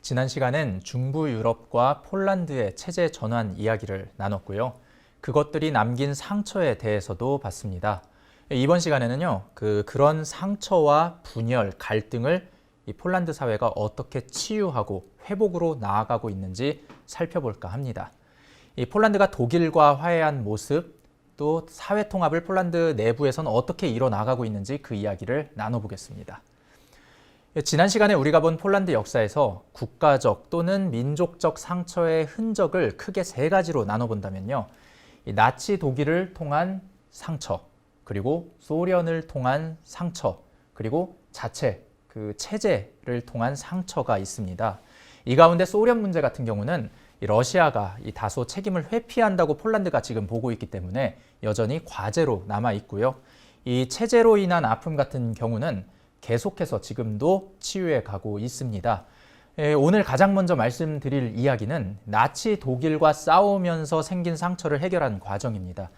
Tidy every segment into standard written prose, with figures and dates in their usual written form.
지난 시간엔 중부 유럽과 폴란드의 체제 전환 이야기를 나눴고요. 그것들이 남긴 상처에 대해서도 봤습니다. 이번 시간에는요, 그런 상처와 분열, 갈등을 이 폴란드 사회가 어떻게 치유하고 회복으로 나아가고 있는지 살펴볼까 합니다. 이 폴란드가 독일과 화해한 모습, 또 사회 통합을 폴란드 내부에서는 어떻게 이뤄나가고 있는지 그 이야기를 나눠보겠습니다. 지난 시간에 우리가 본 폴란드 역사에서 국가적 또는 민족적 상처의 흔적을 크게 세 가지로 나눠본다면요. 이 나치 독일을 통한 상처, 그리고 소련을 통한 상처, 그리고 자체 그 체제를 통한 상처가 있습니다. 이 가운데 소련 문제 같은 경우는 이 러시아가 이 다소 책임을 회피한다고 폴란드가 지금 보고 있기 때문에 여전히 과제로 남아 있고요. 이 체제로 인한 아픔 같은 경우는 계속해서 지금도 치유해 가고 있습니다. 오늘 가장 먼저 말씀드릴 이야기는 나치 독일과 싸우면서 생긴 상처를 해결하는 과정입니다.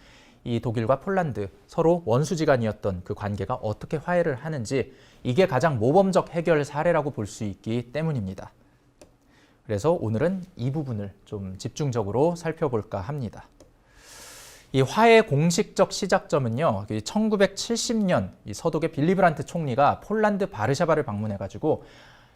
이 독일과 폴란드 서로 원수지간이었던 그 관계가 어떻게 화해를 하는지 이게 가장 모범적 해결 사례라고 볼 수 있기 때문입니다. 그래서 오늘은 이 부분을 좀 집중적으로 살펴볼까 합니다. 이 화해의 공식적 시작점은요, 1970년 이 서독의 빌리 브란트 총리가 폴란드 바르샤바를 방문해가지고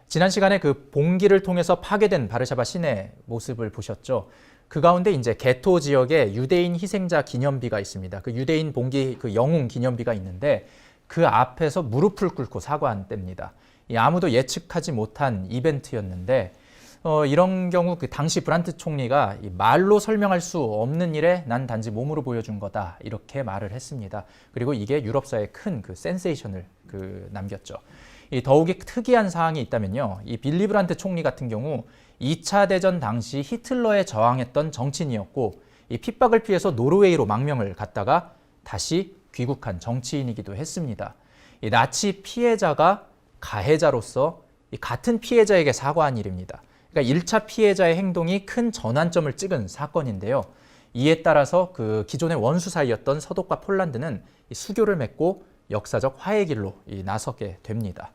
지난 시간에 그 봉기를 통해서 파괴된 바르샤바 시내 모습을 보셨죠. 그 가운데 이제 게토 지역에 유대인 희생자 기념비가 있습니다. 그 유대인 봉기 그 영웅 기념비가 있는데 그 앞에서 무릎을 꿇고 사과한 때입니다. 아무도 예측하지 못한 이벤트였는데. 이런 경우 그 당시 브란트 총리가 말로 설명할 수 없는 일에 난 단지 몸으로 보여준 거다 이렇게 말을 했습니다. 그리고 이게 유럽사에 큰 그 센세이션을 남겼죠. 더욱이 특이한 사항이 있다면요. 이 빌리 브란트 총리 같은 경우 2차 대전 당시 히틀러에 저항했던 정치인이었고 이 핍박을 피해서 노르웨이로 망명을 갔다가 다시 귀국한 정치인이기도 했습니다. 이 나치 피해자가 가해자로서 이 같은 피해자에게 사과한 일입니다. 그러니까 1차 피해자의 행동이 큰 전환점을 찍은 사건인데요. 이에 따라서 그 기존의 원수 사이였던 서독과 폴란드는 수교를 맺고 역사적 화해 길로 나서게 됩니다.